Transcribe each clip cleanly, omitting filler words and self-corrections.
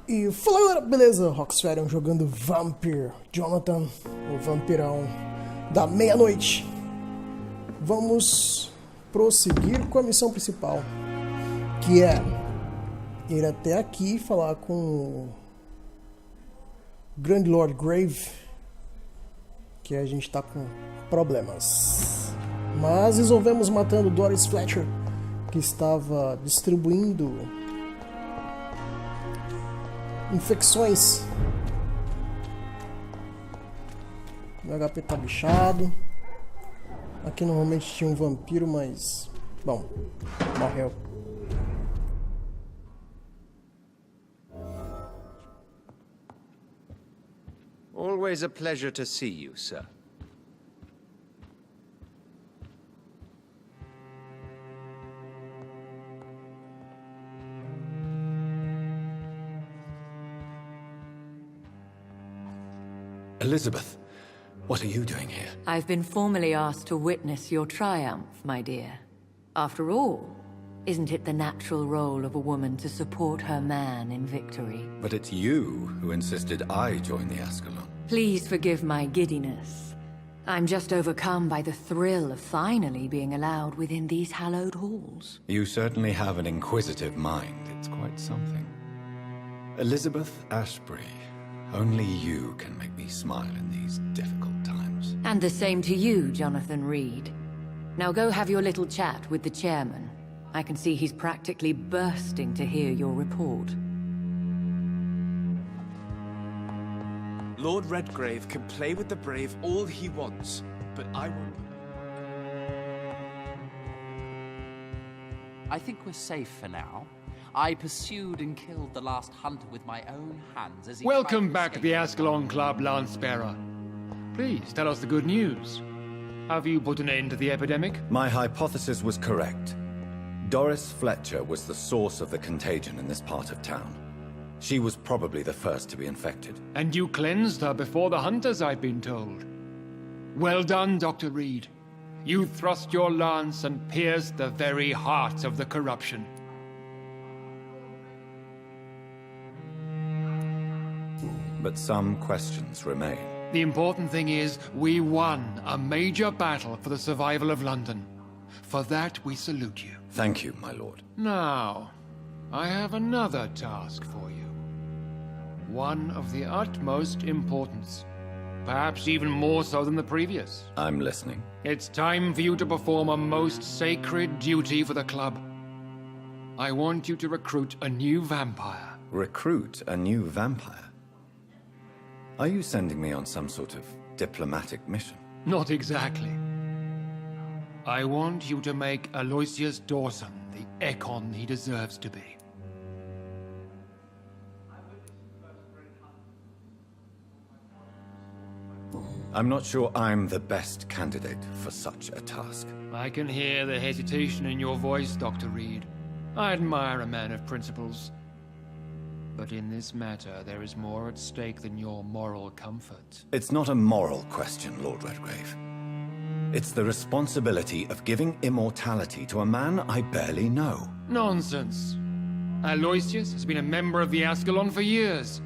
E fala galera, beleza? Roxferyon jogando Vampyr, Jonathan, o vampirão da meia-noite. Vamos prosseguir com a missão principal, que é ir até aqui e falar com o Grand Lord Grave, que a gente tá com problemas. Mas resolvemos matando Doris Fletcher, que estava distribuindo infecções. Meu HP tá bichado. Aqui normalmente tinha um vampiro, mas... bom, morreu. Always a pleasure to see you, sir. Elizabeth, what are you doing here? I've been formally asked to witness your triumph, my dear. After all, isn't it the natural role of a woman to support her man in victory? But it's you who insisted I join the Ascalon. Please forgive my giddiness. I'm just overcome by the thrill of finally being allowed within these hallowed halls. You certainly have an inquisitive mind. It's quite something. Elizabeth Ashbury, only you can make me smile in these difficult times. And the same to you, Jonathan Reed. Now go have your little chat with the chairman. I can see he's practically bursting to hear your report. Lord Redgrave can play with the brave all he wants, but I won't. I think we're safe for now. I pursued and killed the last hunter with my own hands as he... Welcome back to the Ascalon Club, Lance-Bearer. Please, tell us the good news. Have you put an end to the epidemic? My hypothesis was correct. Doris Fletcher was the source of the contagion in this part of town. She was probably the first to be infected. And you cleansed her before the hunters, I've been told. Well done, Dr. Reed. You thrust your lance and pierced the very heart of the corruption. But some questions remain. The important thing is, we won a major battle for the survival of London. For that, we salute you. Thank you, my lord. Now, I have another task for you. One of the utmost importance. Perhaps even more so than the previous. I'm listening. It's time for you to perform a most sacred duty for the club. I want you to recruit a new vampire. Recruit a new vampire? Are you sending me on some sort of diplomatic mission? Not exactly. I want you to make Aloysius Dawson the Ekon he deserves to be. I'm not sure I'm the best candidate for such a task. I can hear the hesitation in your voice, Dr. Reed. I admire a man of principles. But in this matter, there is more at stake than your moral comfort. It's not a moral question, Lord Redgrave. It's the responsibility of giving immortality to a man I barely know. Nonsense. Aloysius has been a member of the Ascalon for years.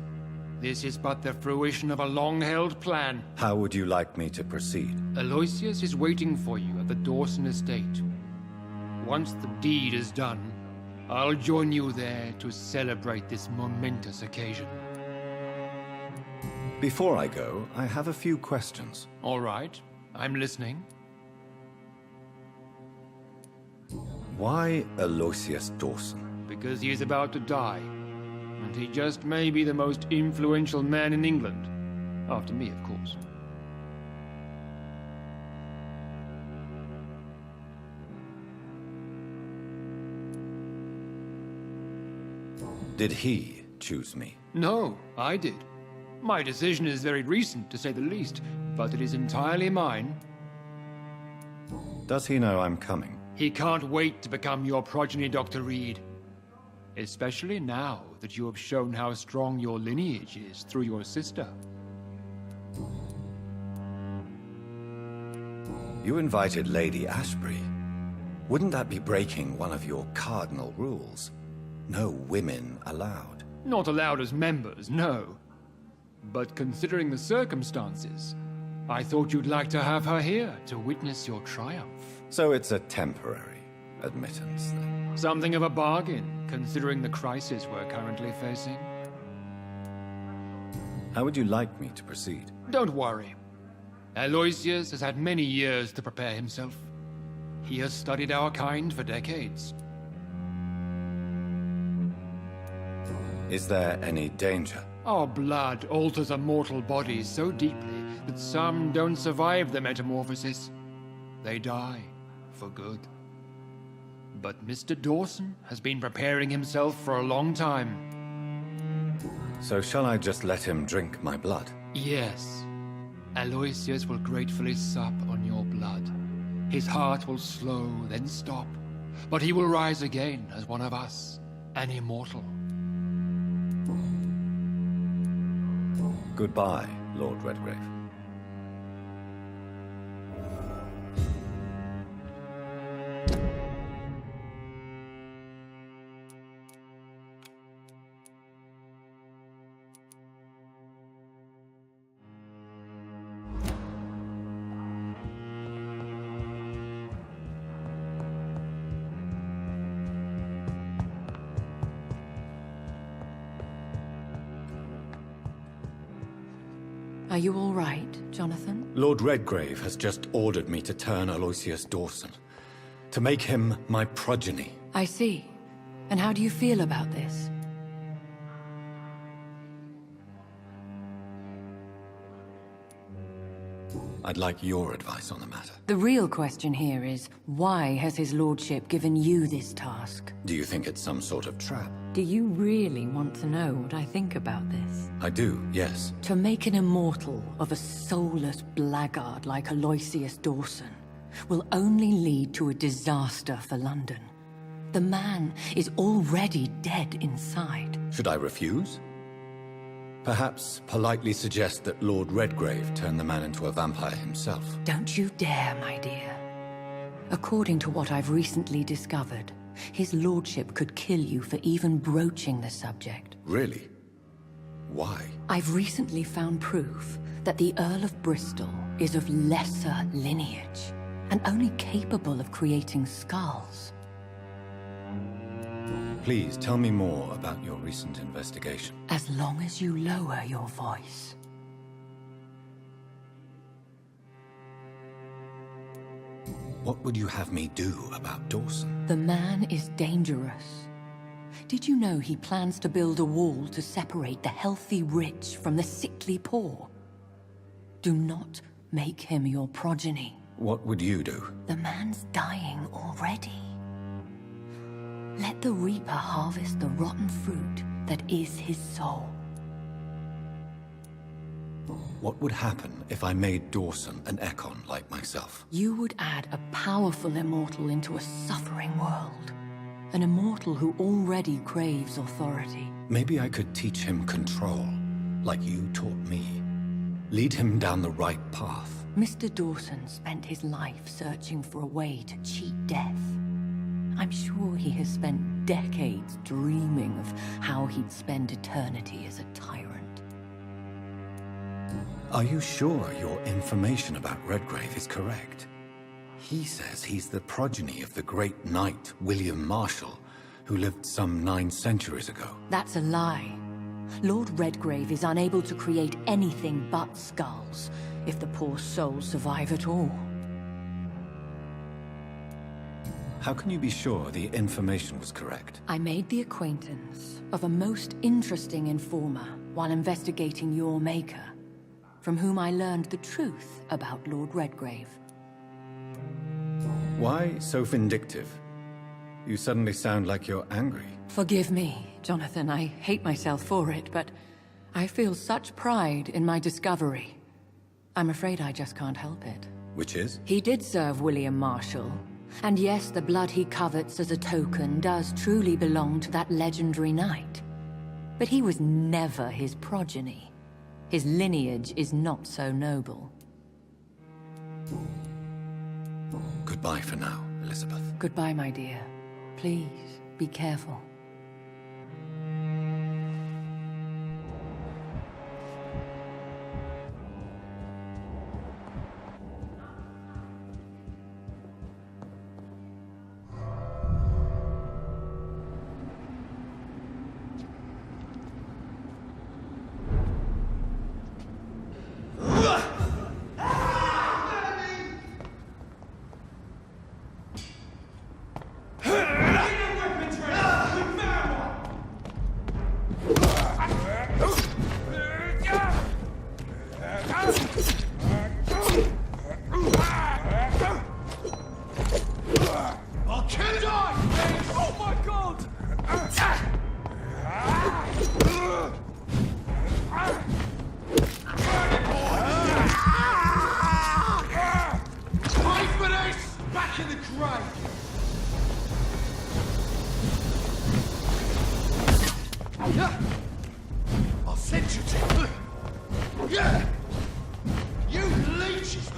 This is but the fruition of a long-held plan. How would you like me to proceed? Aloysius is waiting for you at the Dawson estate. Once the deed is done, I'll join you there to celebrate this momentous occasion. Before I go, I have a few questions. All right, I'm listening. Why Aloysius Dawson? Because he is about to die. And he just may be the most influential man in England. After me, of course. Did he choose me? No, I did. My decision is very recent, to say the least, but it is entirely mine. Does he know I'm coming? He can't wait to become your progeny, Dr. Reed. Especially now that you have shown how strong your lineage is through your sister. You invited Lady Ashbury. Wouldn't that be breaking one of your cardinal rules? No women allowed. Not allowed as members, no. But considering the circumstances, I thought you'd like to have her here to witness your triumph. So it's a temporary admittance, then? Something of a bargain, considering the crisis we're currently facing. How would you like me to proceed? Don't worry. Aloysius has had many years to prepare himself. He has studied our kind for decades. Is there any danger? Our blood alters a mortal body so deeply that some don't survive the metamorphosis. They die for good. But Mr. Dawson has been preparing himself for a long time. So shall I just let him drink my blood? Yes. Aloysius will gratefully sup on your blood. His heart will slow, then stop. But he will rise again as one of us, an immortal. Goodbye, Lord Redgrave. Are you all right, Jonathan? Lord Redgrave has just ordered me to turn Aloysius Dawson, to make him my progeny. I see. And how do you feel about this? I'd like your advice on the matter. The real question here is, why has his lordship given you this task? Do you think it's some sort of trap? Do you really want to know what I think about this? I do, yes. To make an immortal of a soulless blackguard like Aloysius Dawson will only lead to a disaster for London. The man is already dead inside. Should I refuse? Perhaps politely suggest that Lord Redgrave turn the man into a vampire himself. Don't you dare, my dear. According to what I've recently discovered, his lordship could kill you for even broaching the subject. Really? Why? I've recently found proof that the Earl of Bristol is of lesser lineage and only capable of creating skulls. Please tell me more about your recent investigation. As long as you lower your voice. What would you have me do about Dawson? The man is dangerous. Did you know he plans to build a wall to separate the healthy rich from the sickly poor? Do not make him your progeny. What would you do? The man's dying already. Let the Reaper harvest the rotten fruit that is his soul. What would happen if I made Dawson an Ekon like myself? You would add a powerful immortal into a suffering world. An immortal who already craves authority. Maybe I could teach him control, like you taught me. Lead him down the right path. Mr. Dawson spent his life searching for a way to cheat death. I'm sure he has spent decades dreaming of how he'd spend eternity as a tyrant. Are you sure your information about Redgrave is correct? He says he's the progeny of the great knight William Marshall, who lived some 9 centuries ago. That's a lie. Lord Redgrave is unable to create anything but skulls, if the poor souls survive at all. How can you be sure the information was correct? I made the acquaintance of a most interesting informer while investigating your maker, from whom I learned the truth about Lord Redgrave. Why so vindictive? You suddenly sound like you're angry. Forgive me, Jonathan. I hate myself for it, but I feel such pride in my discovery. I'm afraid I just can't help it. Which is? He did serve William Marshall. And yes, the blood he covets as a token does truly belong to that legendary knight. But he was never his progeny. His lineage is not so noble. Goodbye for now, Elizabeth. Goodbye, my dear. Please, be careful. I'll send you to... You leeches!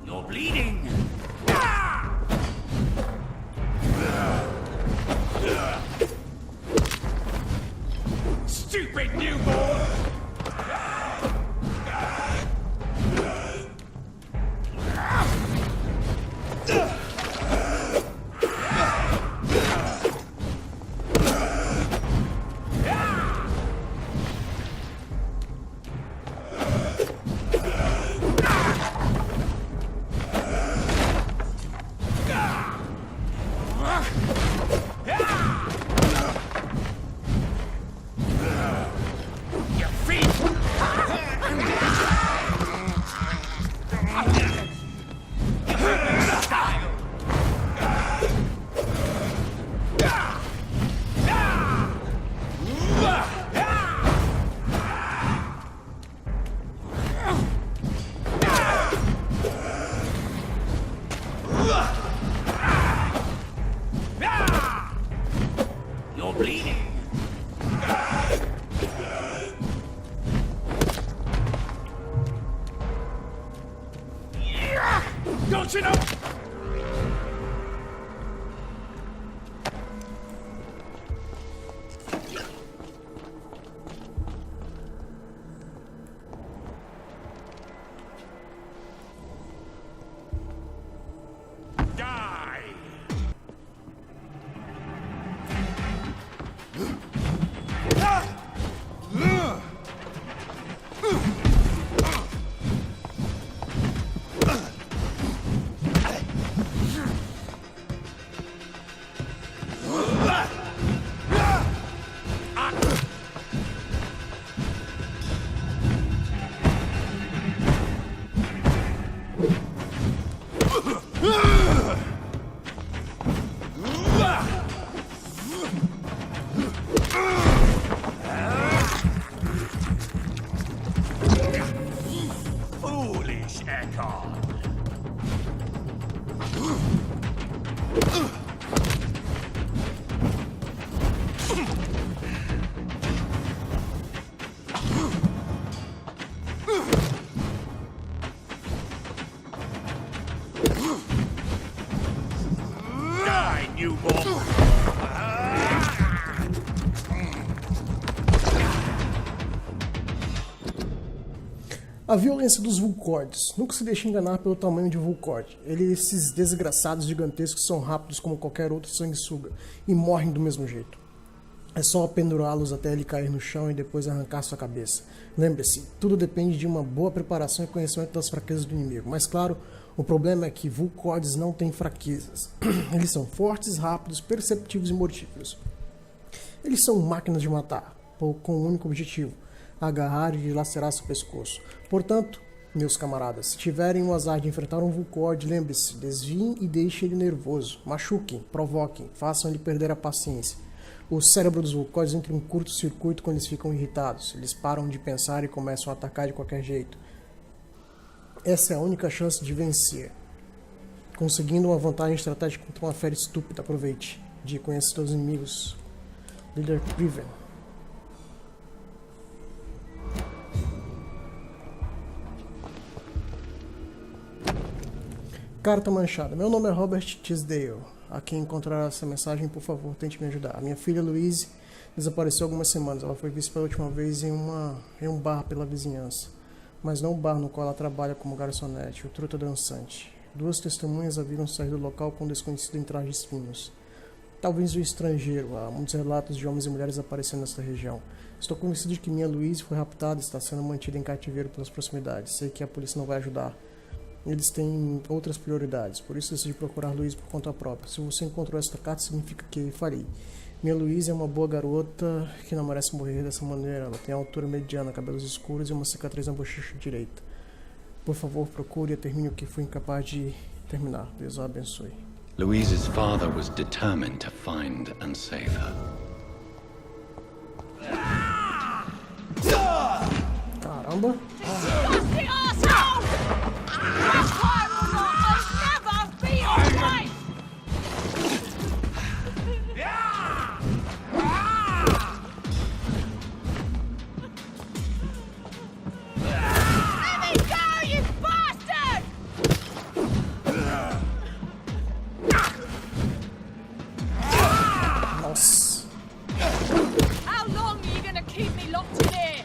You're bleeding! Stupid newborn! You're bleeding! Don't you know? Foolish Echo. Die, newborn! A violência dos Vulcords. Nunca se deixe enganar pelo tamanho de Vulcord. Esses desgraçados gigantescos são rápidos como qualquer outro sanguessuga e morrem do mesmo jeito. É só pendurá-los até ele cair no chão e depois arrancar sua cabeça. Lembre-se, tudo depende de uma boa preparação e conhecimento das fraquezas do inimigo. Mas claro, o problema é que Vulcords não têm fraquezas. Eles são fortes, rápidos, perceptivos e mortíferos. Eles são máquinas de matar, com um único objetivo: agarrar e dilacerar seu pescoço. Portanto, meus camaradas, se tiverem o azar de enfrentar um Vulcord, lembre-se, desviem e deixem ele nervoso. Machuquem, provoquem, façam ele perder a paciência. O cérebro dos Vulcords entra em curto-circuito quando eles ficam irritados. Eles param de pensar e começam a atacar de qualquer jeito. Essa é a única chance de vencer. Conseguindo uma vantagem estratégica contra uma fera estúpida, aproveite. De conhecer seus inimigos. Líder Priven. Carta manchada. Meu nome é Robert Tisdale. A quem encontrar essa mensagem, por favor, tente me ajudar. A minha filha Louise desapareceu há algumas semanas. Ela foi vista pela última vez em um bar pela vizinhança. Mas não o bar no qual ela trabalha como garçonete, o Truta Dançante. 2 testemunhas a viram sair do local com um desconhecido em trajes finos. Talvez um estrangeiro. Há muitos relatos de homens e mulheres aparecendo nesta região. Estou convencido de que minha Louise foi raptada e está sendo mantida em cativeiro pelas proximidades. Sei que a polícia não vai ajudar. Eles têm outras prioridades, por isso decidi procurar Luiz por conta própria. Se você encontrou esta carta, significa que farei. Minha Luísa é uma boa garota que não merece morrer dessa maneira. Ela tem altura mediana, cabelos escuros e uma cicatriz na bochecha direita. Por favor, procure e termine o que fui incapaz de terminar. Deus a abençoe. Louise's father was determined to find and save her. Caramba! Disgusting arsehole! Vampire or not, I'll never be your wife! Let me go, you bastard! Nossa! How long are you gonna keep me locked in here?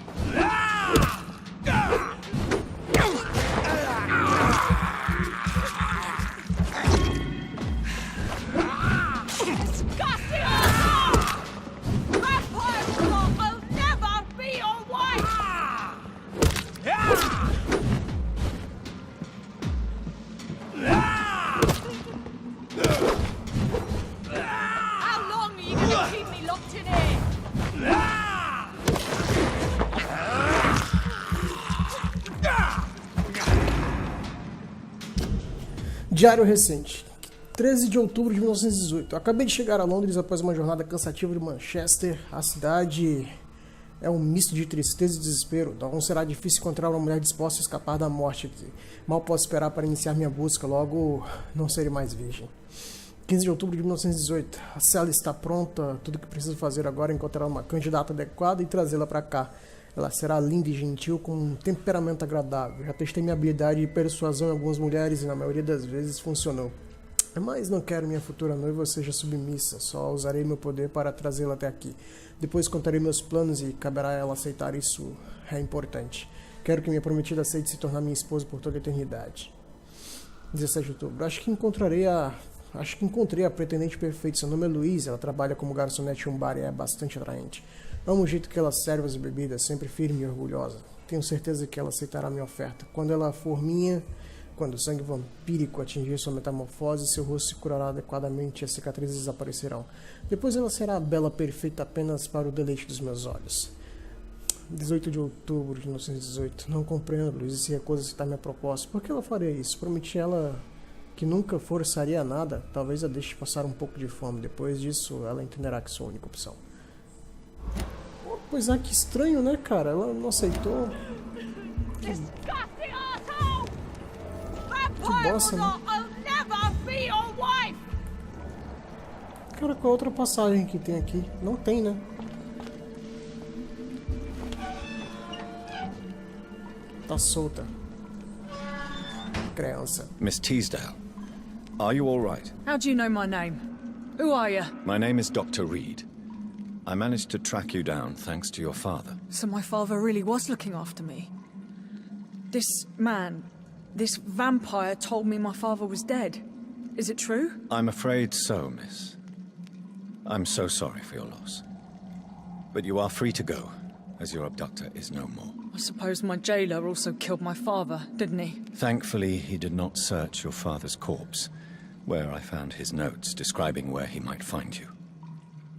Disgusting arsehole! Vampire or not, I'll never be your wife! How long are you gonna keep me locked in here? Diário recente. 13 de outubro de 1918. Eu acabei de chegar a Londres após uma jornada cansativa de Manchester. A cidade é um misto de tristeza e desespero. Não será difícil encontrar uma mulher disposta a escapar da morte aqui. Mal posso esperar para iniciar minha busca, logo não serei mais virgem. 15 de outubro de 1918. A cela está pronta. Tudo que preciso fazer agora é encontrar uma candidata adequada e trazê-la para cá. Ela será linda e gentil, com um temperamento agradável. Já testei minha habilidade de persuasão em algumas mulheres e na maioria das vezes funcionou. Mas não quero minha futura noiva seja submissa, só usarei meu poder para trazê-la até aqui. Depois contarei meus planos e caberá a ela aceitar, isso é importante. Quero que minha prometida aceite se tornar minha esposa por toda a eternidade. 17 de outubro. Acho que encontrei a pretendente perfeita. Seu nome é Louise, ela trabalha como garçonete em um bar e é bastante atraente. Amo o jeito que ela serve as bebidas, sempre firme e orgulhosa. Tenho certeza que ela aceitará minha oferta. Quando ela for minha, quando o sangue vampírico atingir sua metamorfose, seu rosto se curará adequadamente e as cicatrizes desaparecerão. Depois ela será a bela perfeita apenas para o deleite dos meus olhos. 18 de outubro de 1918. Não compreendo, Luiz, se recusa a aceitar minha proposta. Por que ela faria isso? Prometi a ela que nunca forçaria nada. Talvez a deixe passar um pouco de fome. Depois disso, ela entenderá que sou a única opção. Pois é, que estranho, né, cara? Ela não aceitou. Disgusting arsehole! Que Vampire bosta, or né? not, I'll never be your wife! Cara, qual a outra passagem que tem aqui? Não tem, né? Tá solta. Criança. Miss Teasdale, are you all right? How do you know my name? Who are you? My name is Dr. Reed. I managed to track you down thanks to your father. So my father really was looking after me. This man, this vampire told me my father was dead. Is it true? I'm afraid so, miss. I'm so sorry for your loss. But you are free to go, as your abductor is no more. I suppose my jailer also killed my father, didn't he? Thankfully, he did not search your father's corpse, where I found his notes describing where he might find you.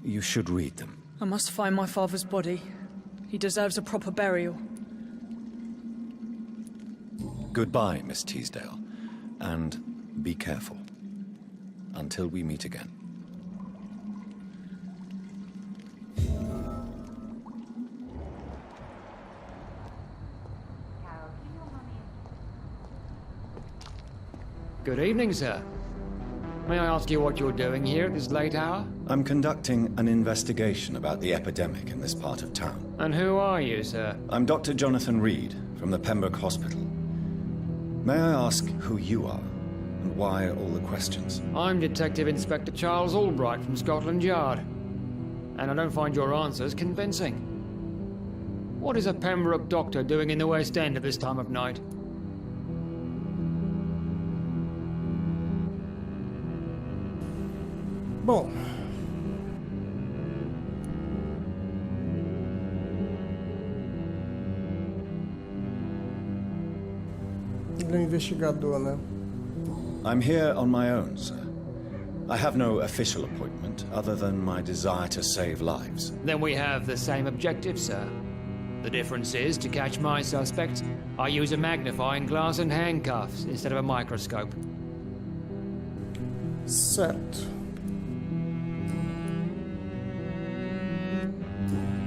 You should read them. I must find my father's body. He deserves a proper burial. Goodbye, Miss Teasdale, and be careful. Until we meet again. Good evening, sir. May I ask you what you're doing here at this late hour? I'm conducting an investigation about the epidemic in this part of town. And who are you, sir? I'm Dr. Jonathan Reed from the Pembroke Hospital. May I ask who you are and why all the questions? I'm Detective Inspector Charles Albright from Scotland Yard. And I don't find your answers convincing. What is a Pembroke doctor doing in the West End at this time of night? Bom. Ele é um investigador, né? I'm here on my own, sir. I have no official appointment, other than my desire to save lives. Then we have the same objective, sir. The difference is, to catch my suspect, I use a magnifying glass and handcuffs instead of a microscope. Certo.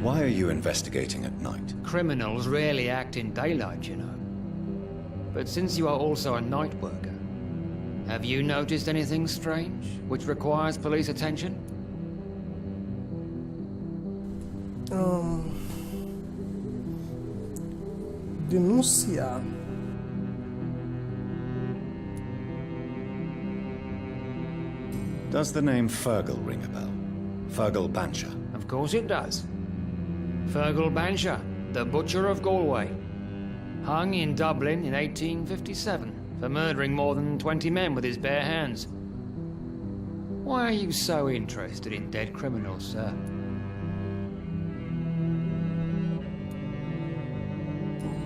Why are you investigating at night? Criminals rarely act in daylight, you know. But since you are also a night worker, have you noticed anything strange which requires police attention? Denunciar. Does the name Fergal ring a bell? Fergal Bancher. Of course it does. Fergal Bancher, the Butcher of Galway. Hung in Dublin in 1857 for murdering more than 20 men with his bare hands. Why are you so interested in dead criminals, sir?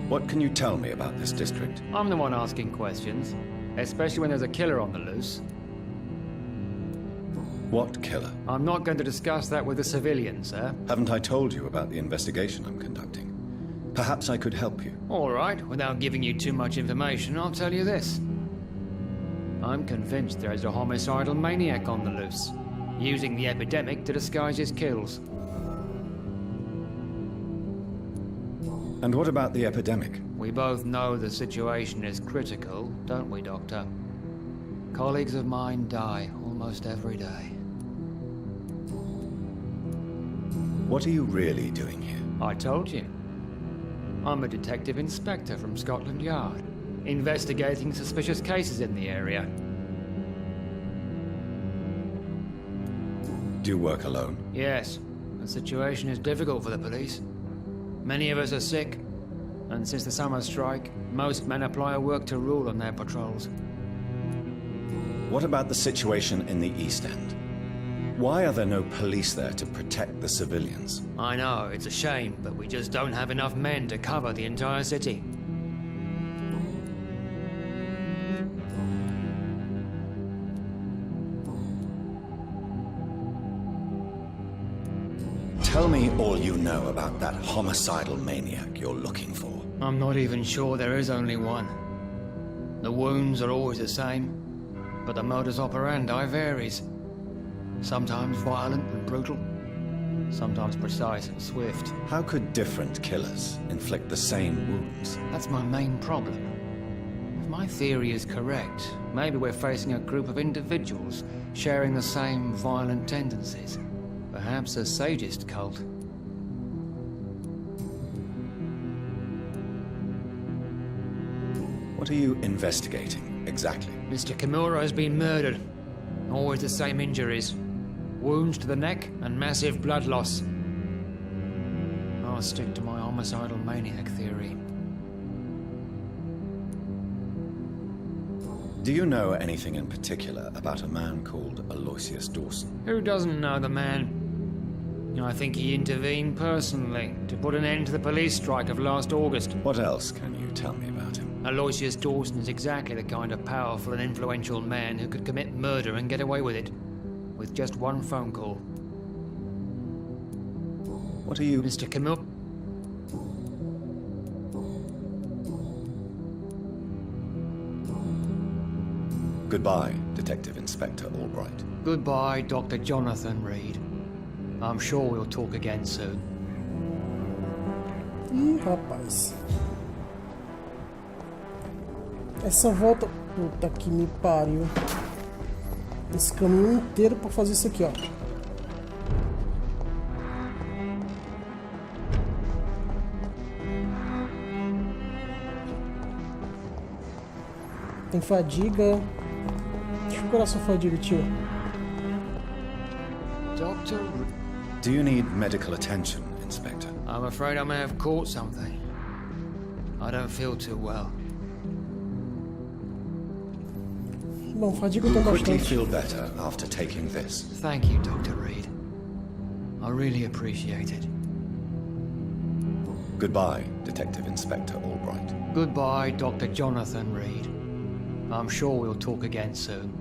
What can you tell me about this district? I'm the one asking questions, especially when there's a killer on the loose. What killer? I'm not going to discuss that with the civilians, sir. Haven't I told you about the investigation I'm conducting? Perhaps I could help you. All right, without giving you too much information, I'll tell you this. I'm convinced there is a homicidal maniac on the loose, using the epidemic to disguise his kills. And what about the epidemic? We both know the situation is critical, don't we, Doctor? Colleagues of mine die almost every day. What are you really doing here? I told you. I'm a detective inspector from Scotland Yard, investigating suspicious cases in the area. Do you work alone? Yes. The situation is difficult for the police. Many of us are sick, and since the summer strike, most men apply a work to rule on their patrols. What about the situation in the East End? Why are there no police there to protect the civilians? I know, it's a shame, but we just don't have enough men to cover the entire city. Tell me all you know about that homicidal maniac you're looking for. I'm not even sure there is only one. The wounds are always the same, but the modus operandi varies. Sometimes violent and brutal, sometimes precise and swift. How could different killers inflict the same wounds? That's my main problem. If my theory is correct, maybe we're facing a group of individuals sharing the same violent tendencies. Perhaps a sadist cult. What are you investigating, exactly? Mr. Kimura has been murdered. Always the same injuries. Wounds to the neck and massive blood loss. I'll stick to my homicidal maniac theory. Do you know anything in particular about a man called Aloysius Dawson? Who doesn't know the man? I think he intervened personally to put an end to the police strike of last August. What else can you tell me about him? Aloysius Dawson is exactly the kind of powerful and influential man who could commit murder and get away with it. With just one phone call. What are you... Mr. Camille? Goodbye, Detective Inspector Albright. Goodbye, Dr. Jonathan Reed. I'm sure we'll talk again soon. Ih, rapaz. Essa volta... Puta que me pariu. Esse caminho inteiro pra fazer isso aqui, ó. Tem fadiga. Deixa eu curar sua fadiga, tio. Doctor... Do you need medical attention, Inspector? I'm afraid I may have caught something. I don't feel too well. Bom, fadiga eu tenho Quickly bastante. feel better after taking this. Thank you, Dr. Reed. I really appreciate it. Goodbye, Detective Inspector Albright. Goodbye, Dr. Jonathan Reed. I'm sure we'll talk again soon.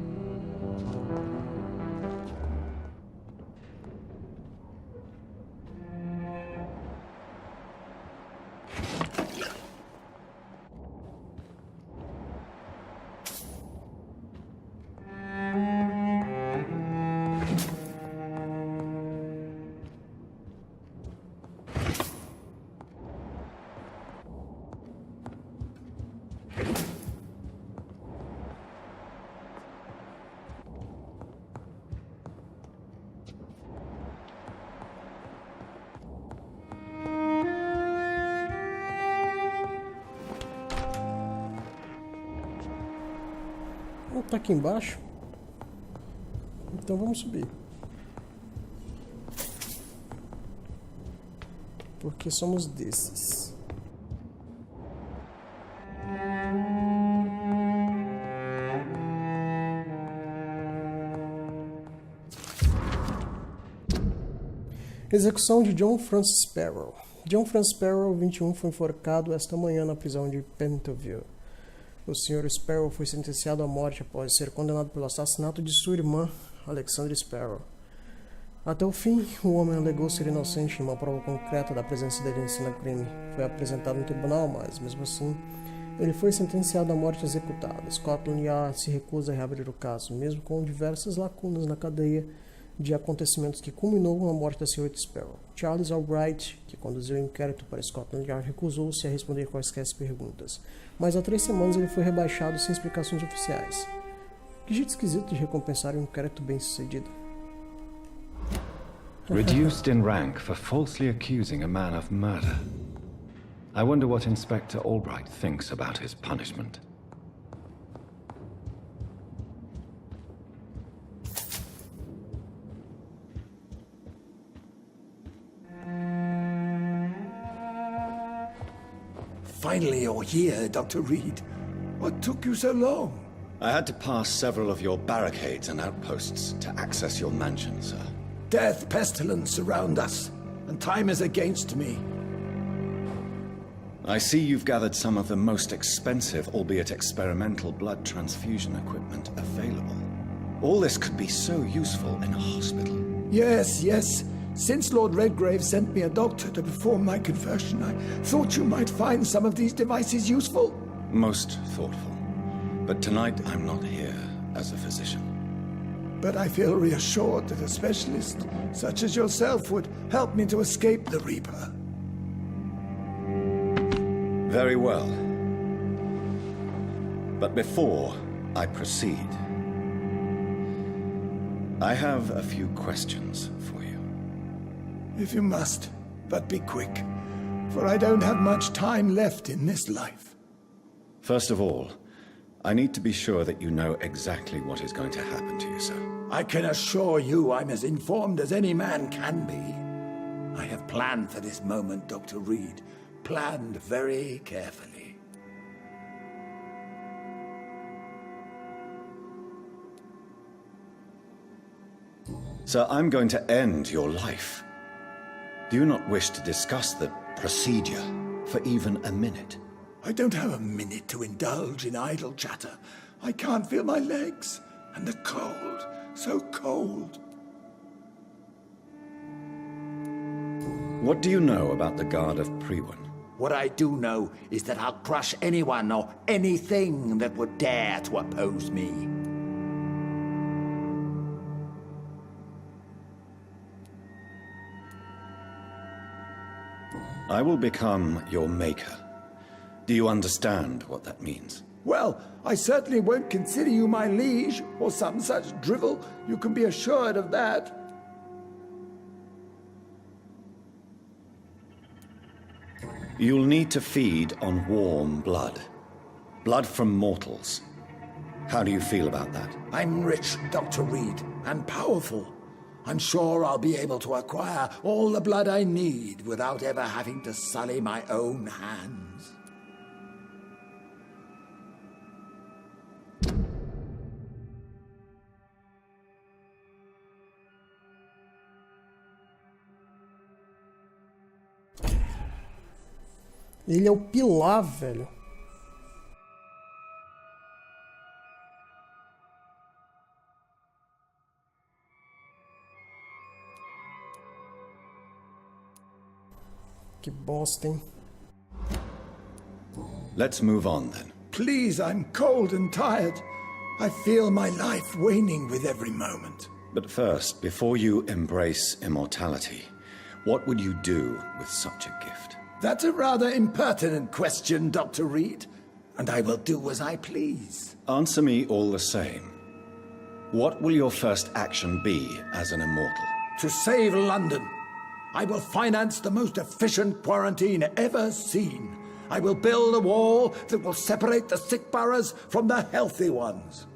Tá aqui embaixo. Então vamos subir. Porque somos desses. Execução de John Francis Sparrow. John Francis Sparrow, 21, foi enforcado esta manhã na prisão de Pentonville. O Sr. Sparrow foi sentenciado à morte após ser condenado pelo assassinato de sua irmã, Alexandra Sparrow. Até o fim, o homem alegou ser inocente e uma prova concreta da presença dele em cena do crime foi apresentada no tribunal, mas, mesmo assim, ele foi sentenciado à morte executada. Scotland Yard se recusa a reabrir o caso, mesmo com diversas lacunas na cadeia de acontecimentos que culminou na morte da Sra. Sparrow. Charles Albright, que conduziu o inquérito para Scotland Yard, recusou-se a responder quaisquer perguntas, mas há 3 semanas ele foi rebaixado sem explicações oficiais. Que jeito esquisito de recompensar um inquérito bem-sucedido. Reduced in rank for falsely accusing a man of murder. I wonder what Inspector Albright thinks about his punishment. Finally you're here, Dr. Reed. What took you so long? I had to pass several of your barricades and outposts to access your mansion, sir. Death, pestilence surround us, and time is against me. I see you've gathered some of the most expensive, albeit experimental, blood transfusion equipment available. All this could be so useful in a hospital. Yes, yes. Since Lord Redgrave sent me a doctor to perform my conversion, I thought you might find some of these devices useful. Most thoughtful. But tonight I'm not here as a physician. But I feel reassured that a specialist such as yourself would help me to escape the Reaper. Very well. But before I proceed, I have a few questions for you. If you must, but be quick, for I don't have much time left in this life. First of all, I need to be sure that you know exactly what is going to happen to you, sir. I can assure you I'm as informed as any man can be. I have planned for this moment, Dr. Reed. Planned very carefully. Sir, I'm going to end your life. Do you not wish to discuss the procedure for even a minute? I don't have a minute to indulge in idle chatter. I can't feel my legs. And the cold, so cold. What do you know about the Guard of Priwen? What I do know is that I'll crush anyone or anything that would dare to oppose me. I will become your maker. Do you understand what that means? Well, I certainly won't consider you my liege, or some such drivel. You can be assured of that. You'll need to feed on warm blood. Blood from mortals. How do you feel about that? I'm rich, Dr. Reed, and powerful. I'm sure I'll be able to acquire all the blood I need without ever having to sully my own hands. Ele é o pilar, velho. Que bosta, hein? Let's move on then. Please, I'm cold and tired. I feel my life waning with every moment. But first, before you embrace immortality, what would you do with such a gift? That's a rather impertinent question, Dr. Reed. And I will do as I please. Answer me all the same. What will your first action be as an immortal? To save London, I will finance the most efficient quarantine ever seen. I will build a wall that will separate the sick boroughs from the healthy ones.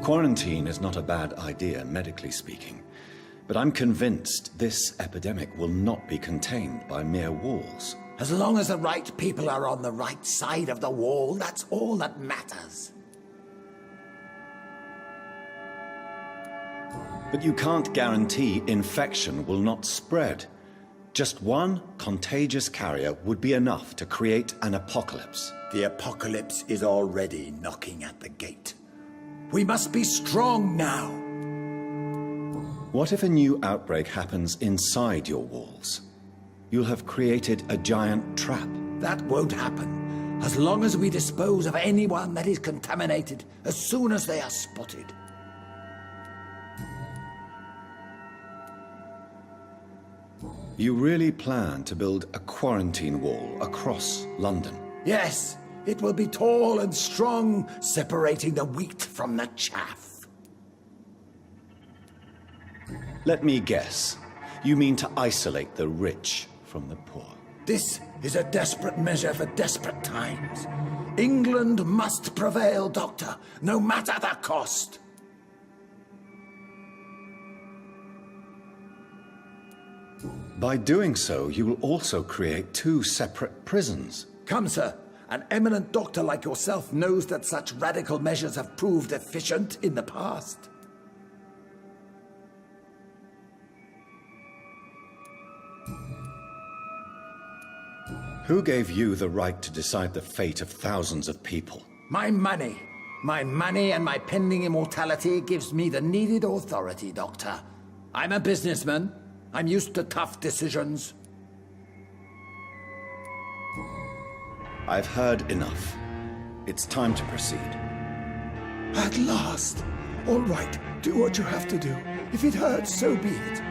Quarantine is not a bad idea, medically speaking. But I'm convinced this epidemic will not be contained by mere walls. As long as the right people are on the right side of the wall, that's all that matters. But you can't guarantee infection will not spread. Just one contagious carrier would be enough to create an apocalypse. The apocalypse is already knocking at the gate. We must be strong now. What if a new outbreak happens inside your walls? You'll have created a giant trap. That won't happen, as long as we dispose of anyone that is contaminated as soon as they are spotted. You really plan to build a quarantine wall across London? Yes, it will be tall and strong, separating the wheat from the chaff. Let me guess. You mean to isolate the rich from the poor? This is a desperate measure for desperate times. England must prevail, Doctor, no matter the cost. By doing so, you will also create two separate prisons. Come, sir. An eminent doctor like yourself knows that such radical measures have proved efficient in the past. Who gave you the right to decide the fate of thousands of people? My money. My money and my pending immortality gives me the needed authority, Doctor. I'm a businessman. I'm used to tough decisions. I've heard enough. It's time to proceed. At last. All right, do what you have to do. If it hurts, so be it.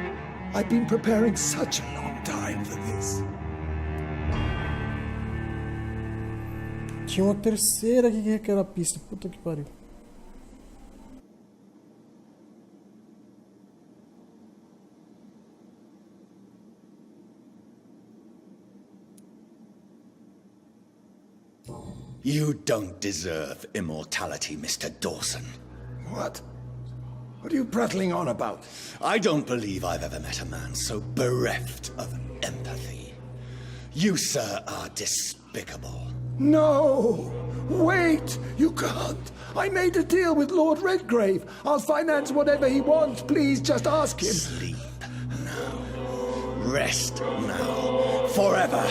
I've been preparing such a long time for this. Tinha uma terceira aqui que era a pista. Puta que pariu. You don't deserve immortality, Mr. Dawson. What? What are you prattling on about? I don't believe I've ever met a man so bereft of empathy. You, sir, are despicable. No! Wait! You can't! I made a deal with Lord Redgrave. I'll finance whatever he wants. Please, just ask him. Sleep now. Rest now. Forever.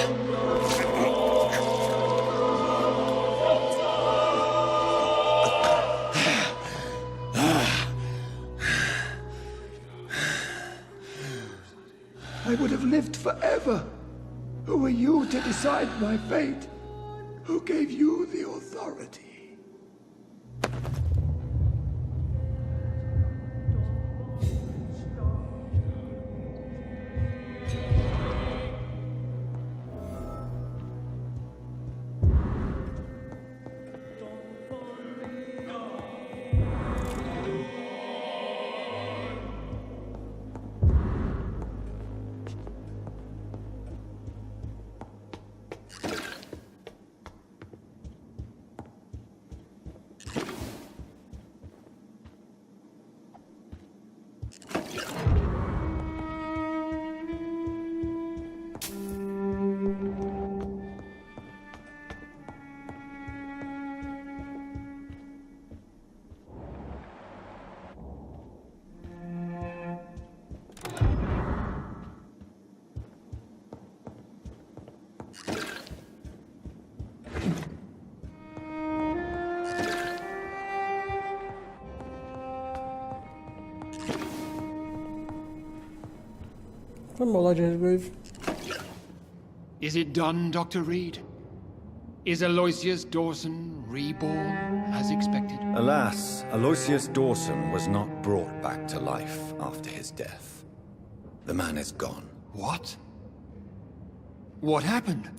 I would have lived forever. Who are you to decide my fate? Who gave you the authority? Vamos lá de Redgrave. Is it done, Dr. Reed? Is Aloysius Dawson reborn as expected? Alas, Aloysius Dawson was not brought back to life after his death. The man is gone. What? What happened?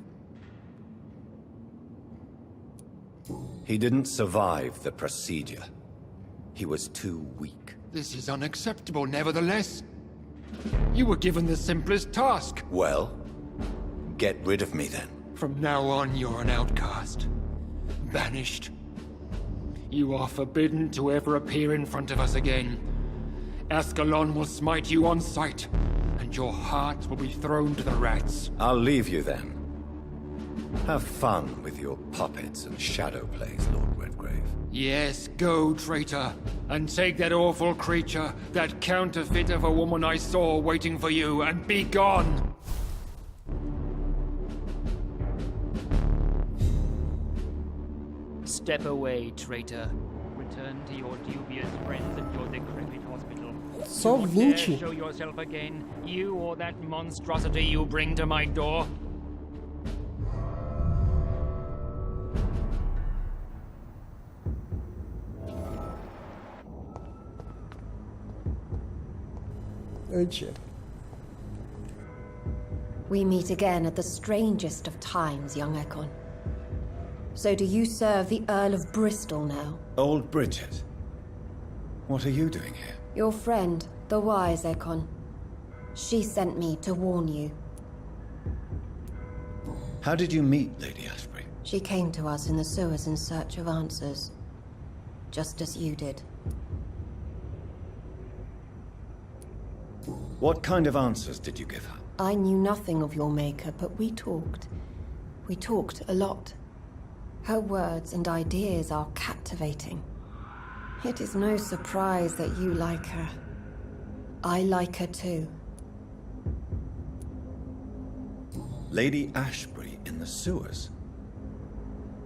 He didn't survive the procedure. He was too weak. This is unacceptable, nevertheless. You were given the simplest task. Well, get rid of me then. From now on, you're an outcast. Banished. You are forbidden to ever appear in front of us again. Ascalon will smite you on sight, and your heart will be thrown to the rats. I'll leave you then. Have fun with your puppets and shadow plays, Lord Redgrave. Yes, go, traitor, and take that awful creature, that counterfeit of a woman I saw waiting for you, and be gone! Step away, traitor. Return to your dubious friends at your decrepit hospital. Só You dare 20. show yourself again, you or that monstrosity you bring to my door. Oi, tia. We meet again at the strangest of times, young Ekon. So do you serve the Earl of Bristol now? Old Bridget. What are you doing here? Your friend, the wise Ekon. She sent me to warn you. How did you meet Lady Ashbury? She came to us in the sewers in search of answers. Just as you did. What kind of answers did you give her? I knew nothing of your maker, but we talked. We talked a lot. Her words and ideas are captivating. It is no surprise that you like her. I like her too. Lady Ashbury in the sewers?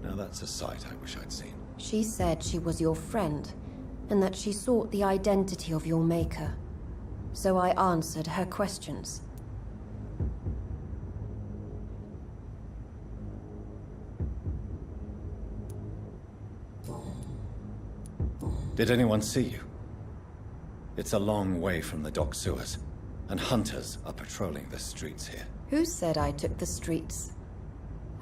Now that's a sight I wish I'd seen. She said she was your friend, and that she sought the identity of your maker. So I answered her questions. Did anyone see you? It's a long way from the dock sewers, and hunters are patrolling the streets here. Who said I took the streets?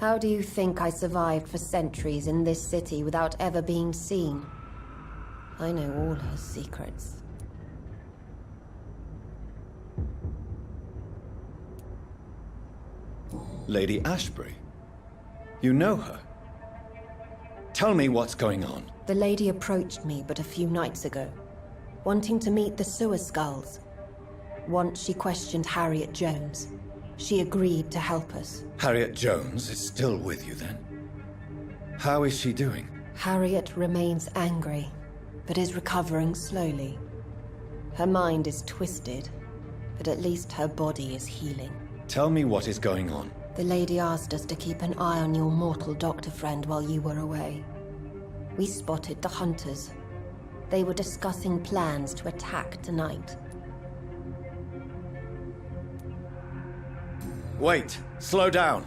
How do you think I survived for centuries in this city without ever being seen? I know all her secrets. Lady Ashbury? You know her? Tell me what's going on. The lady approached me but a few nights ago, wanting to meet the sewer skulls. Once she questioned Harriet Jones. She agreed to help us. Harriet Jones is still with you then? How is she doing? Harriet remains angry, but is recovering slowly. Her mind is twisted, but at least her body is healing. Tell me what is going on. The lady asked us to keep an eye on your mortal doctor friend while you were away. We spotted the hunters. They were discussing plans to attack tonight. Wait, slow down.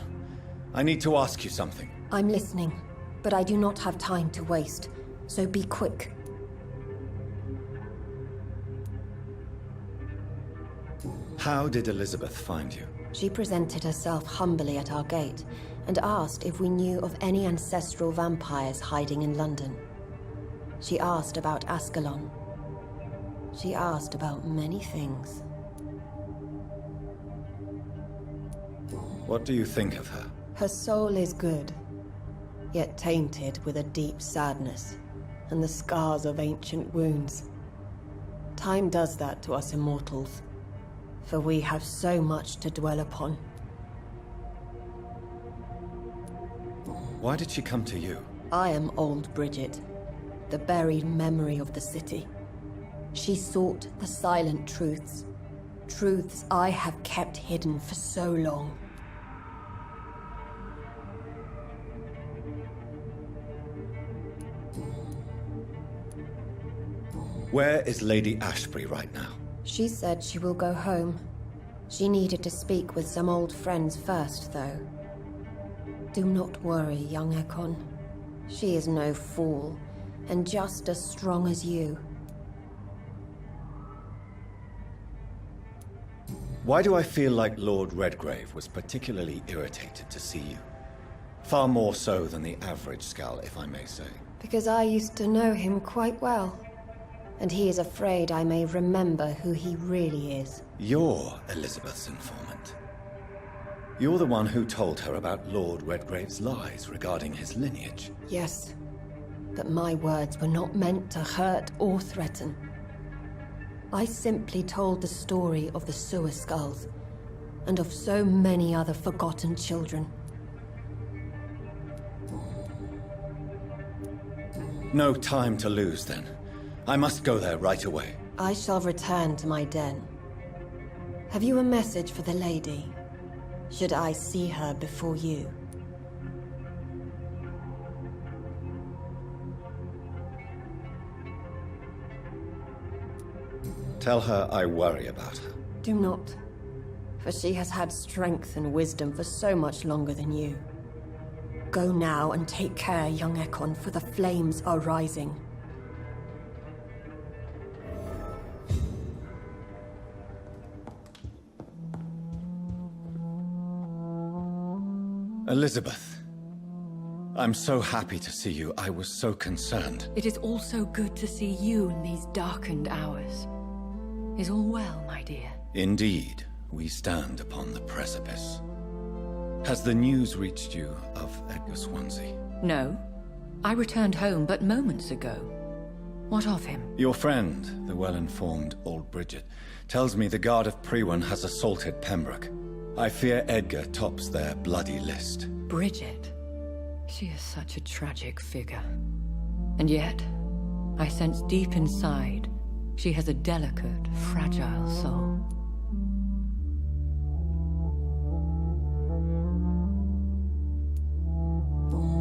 I need to ask you something. I'm listening, but I do not have time to waste, so be quick. How did Elizabeth find you? She presented herself humbly at our gate and asked if we knew of any ancestral vampires hiding in London. She asked about Ascalon. She asked about many things. What do you think of her? Her soul is good, yet tainted with a deep sadness and the scars of ancient wounds. Time does that to us immortals, for we have so much to dwell upon. Why did she come to you? I am old Bridget, the buried memory of the city. She sought the silent truths, truths I have kept hidden for so long. Where is Lady Ashbury right now? She said she will go home, She needed to speak with some old friends first, though. Do not worry, young Ekon. She is no fool, and just as strong as you. Why do I feel like Lord Redgrave was particularly irritated to see you? Far more so than the average Skull, if I may say. Because I used to know him quite well. And he is afraid I may remember who he really is. You're Elizabeth's informant. You're the one who told her about Lord Redgrave's lies regarding his lineage. Yes, but my words were not meant to hurt or threaten. I simply told the story of the Sewer Skulls, and of so many other forgotten children. No time to lose, then. I must go there right away. I shall return to my den. Have you a message for the lady? Should I see her before you? Tell her I worry about her. Do not, for she has had strength and wisdom for so much longer than you. Go now and take care, young Ekon, for the flames are rising. Elizabeth, I'm so happy to see you. I was so concerned. It is also good to see you in these darkened hours. Is all well, my dear? Indeed, we stand upon the precipice. Has the news reached you of Edgar Swansea? No. I returned home but moments ago. What of him? Your friend, the well-informed old Bridget, tells me the Guard of Priwen has assaulted Pembroke. I fear Edgar tops their bloody list. Bridget? She is such a tragic figure. And yet, I sense deep inside, she has a delicate, fragile soul.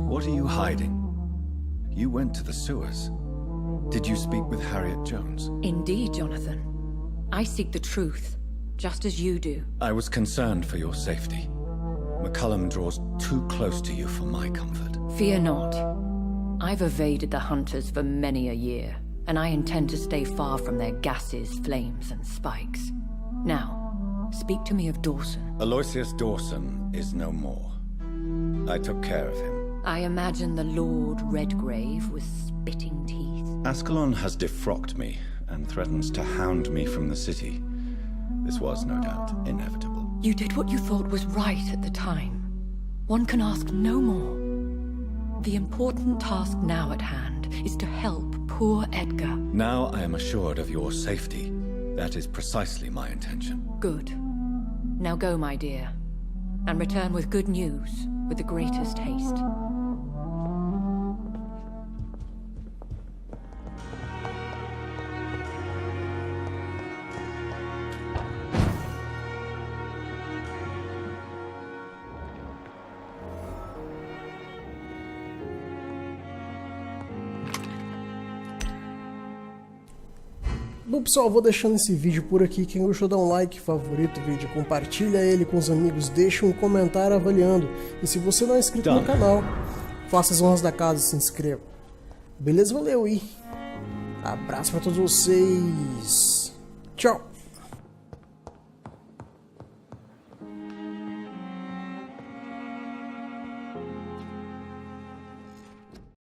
What are you hiding? You went to the sewers. Did you speak with Harriet Jones? Indeed, Jonathan. I seek the truth, just as you do. I was concerned for your safety. McCullum draws too close to you for my comfort. Fear not. I've evaded the hunters for many a year, and I intend to stay far from their gases, flames, and spikes. Now, speak to me of Dawson. Aloysius Dawson is no more. I took care of him. I imagine the Lord Redgrave with spitting teeth. Ascalon has defrocked me and threatens to hound me from the city. This was, no doubt, inevitable. You did what you thought was right at the time. One can ask no more. The important task now at hand is to help poor Edgar. Now I am assured of your safety. That is precisely my intention. Good. Now go, my dear, and return with good news with the greatest haste. Bom pessoal, vou deixando esse vídeo por aqui. Quem gostou dá um like, favorita o vídeo, compartilha ele com os amigos, deixa um comentário avaliando. E se você não é inscrito no canal, faça as honras da casa e se inscreva. Beleza? Valeu e abraço pra todos vocês. Tchau!